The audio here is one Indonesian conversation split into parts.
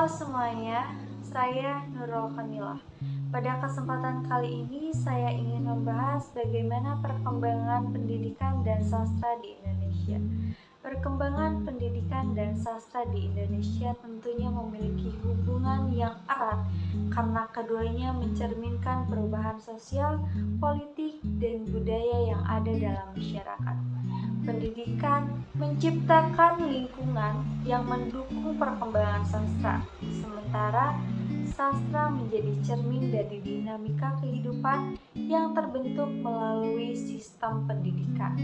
Halo semuanya, saya Nurul Kamilah. Pada kesempatan kali ini saya ingin membahas bagaimana perkembangan pendidikan dan sastra di Indonesia. Perkembangan pendidikan dan sastra di Indonesia tentunya memiliki hubungan yang erat karena keduanya mencerminkan perubahan sosial, politik, dan budaya yang ada dalam masyarakat. Pendidikan menciptakan lingkungan yang mendukung perkembangan sastra, sementara sastra menjadi cermin dari dinamika kehidupan yang terbentuk melalui sistem pendidikan.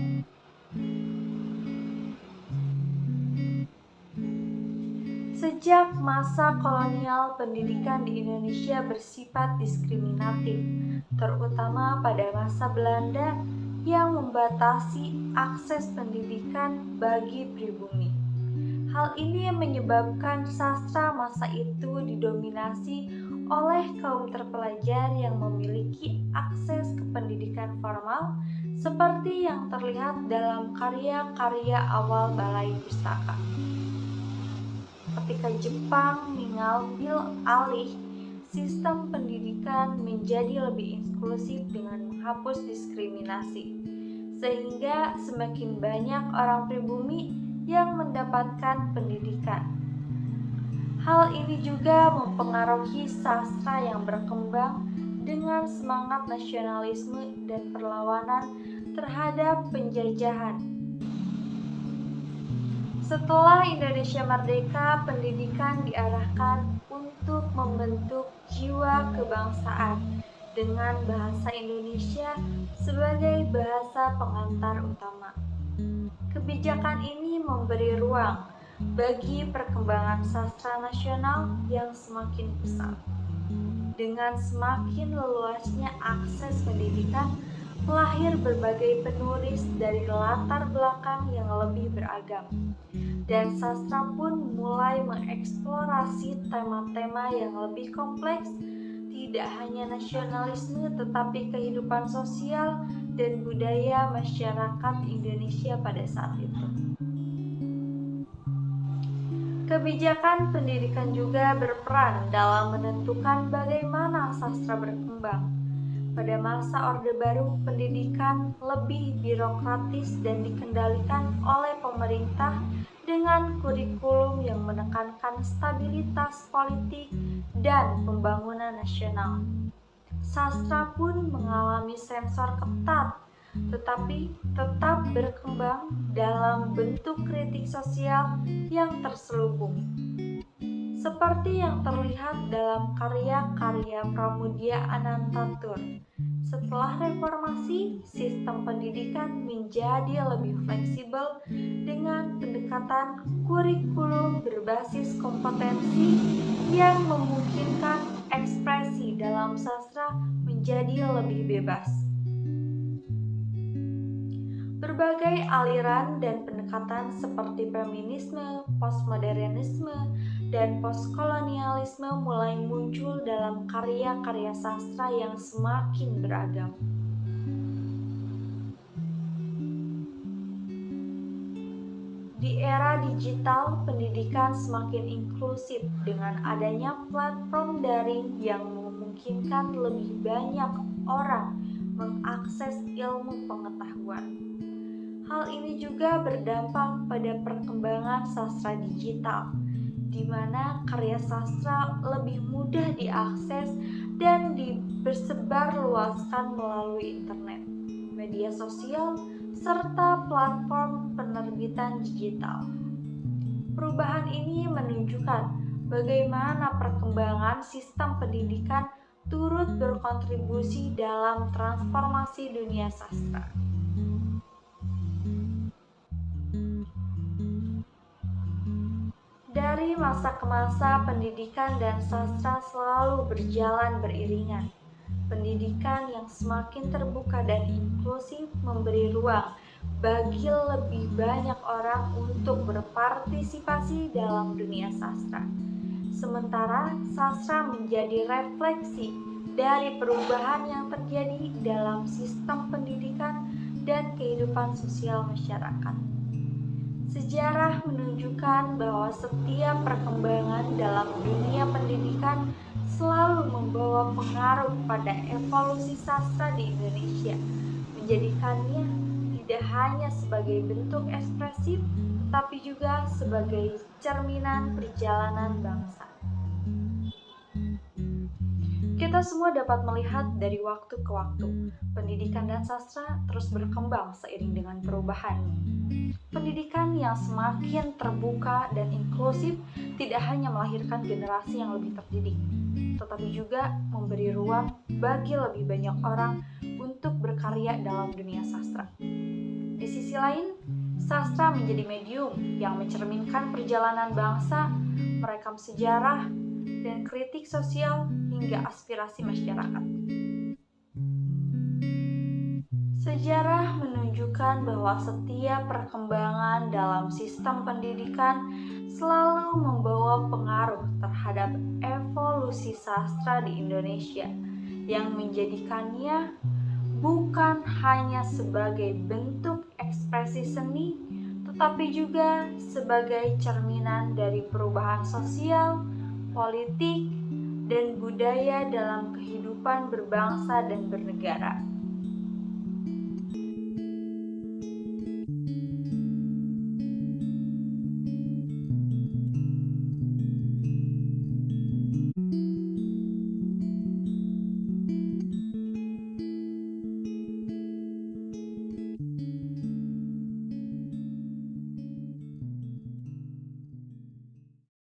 Sejak masa kolonial, pendidikan di Indonesia bersifat diskriminatif, terutama pada masa Belanda yang membatasi akses pendidikan bagi pribumi. Hal ini menyebabkan sastra masa itu didominasi oleh kaum terpelajar yang memiliki akses ke pendidikan formal, seperti yang terlihat dalam karya-karya awal Balai Pustaka. Ketika Jepang mengambil alih, sistem pendidikan menjadi lebih inklusif dengan menghapus diskriminasi, sehingga semakin banyak orang pribumi yang mendapatkan pendidikan. Hal ini juga mempengaruhi sastra yang berkembang dengan semangat nasionalisme dan perlawanan terhadap penjajahan. Setelah Indonesia merdeka, pendidikan diarahkan untuk membentuk jiwa kebangsaan dengan bahasa Indonesia sebagai bahasa pengantar utama. Kebijakan ini memberi ruang bagi perkembangan sastra nasional yang semakin pesat. Dengan semakin leluasnya akses pendidikan, lahir berbagai penulis dari latar belakang yang lebih beragam, dan sastra pun mulai mengeksplorasi tema-tema yang lebih kompleks, tidak hanya nasionalisme tetapi kehidupan sosial dan budaya masyarakat Indonesia pada saat itu. Kebijakan pendidikan juga berperan dalam menentukan bagaimana sastra berkembang. Pada masa Orde Baru, pendidikan lebih birokratis dan dikendalikan oleh pemerintah dengan kurikulum yang menekankan stabilitas politik dan pembangunan nasional. Sastra pun mengalami sensor ketat, tetapi tetap berkembang dalam bentuk kritik sosial yang terselubung. Seperti yang terlihat dalam karya-karya Pramudia Anantatur. Setelah reformasi, sistem pendidikan menjadi lebih fleksibel dengan pendekatan kurikulum berbasis kompetensi yang memungkinkan ekspresi dalam sastra menjadi lebih bebas. Berbagai aliran dan pendekatan seperti feminisme, postmodernisme, dan postkolonialisme mulai muncul dalam karya-karya sastra yang semakin beragam. Di era digital, pendidikan semakin inklusif dengan adanya platform daring yang memungkinkan lebih banyak orang mengakses ilmu pengetahuan. Hal ini juga berdampak pada perkembangan sastra digital, di mana karya sastra lebih mudah diakses dan disebarluaskan melalui internet, media sosial, serta platform penerbitan digital. Perubahan ini menunjukkan bagaimana perkembangan sistem pendidikan turut berkontribusi dalam transformasi dunia sastra. Dari masa ke masa, pendidikan dan sastra selalu berjalan beriringan. Pendidikan yang semakin terbuka dan inklusif memberi ruang bagi lebih banyak orang untuk berpartisipasi dalam dunia sastra. Sementara sastra menjadi refleksi dari perubahan yang terjadi dalam sistem pendidikan dan kehidupan sosial masyarakat. Sejarah menunjukkan bahwa setiap perkembangan dalam dunia pendidikan selalu membawa pengaruh pada evolusi sastra di Indonesia, menjadikannya tidak hanya sebagai bentuk ekspresif, tetapi juga sebagai cerminan perjalanan bangsa. Kita semua dapat melihat dari waktu ke waktu, pendidikan dan sastra terus berkembang seiring dengan perubahan. Pendidikan yang semakin terbuka dan inklusif tidak hanya melahirkan generasi yang lebih terdidik, tetapi juga memberi ruang bagi lebih banyak orang untuk berkarya dalam dunia sastra. Di sisi lain, sastra menjadi medium yang mencerminkan perjalanan bangsa, merekam sejarah, dan kritik sosial hingga aspirasi masyarakat. Sejarah menunjukkan bahwa setiap perkembangan dalam sistem pendidikan selalu membawa pengaruh terhadap evolusi sastra di Indonesia, yang menjadikannya bukan hanya sebagai bentuk ekspresi seni, tetapi juga sebagai cerminan dari perubahan sosial, politik, dan budaya dalam kehidupan berbangsa dan bernegara.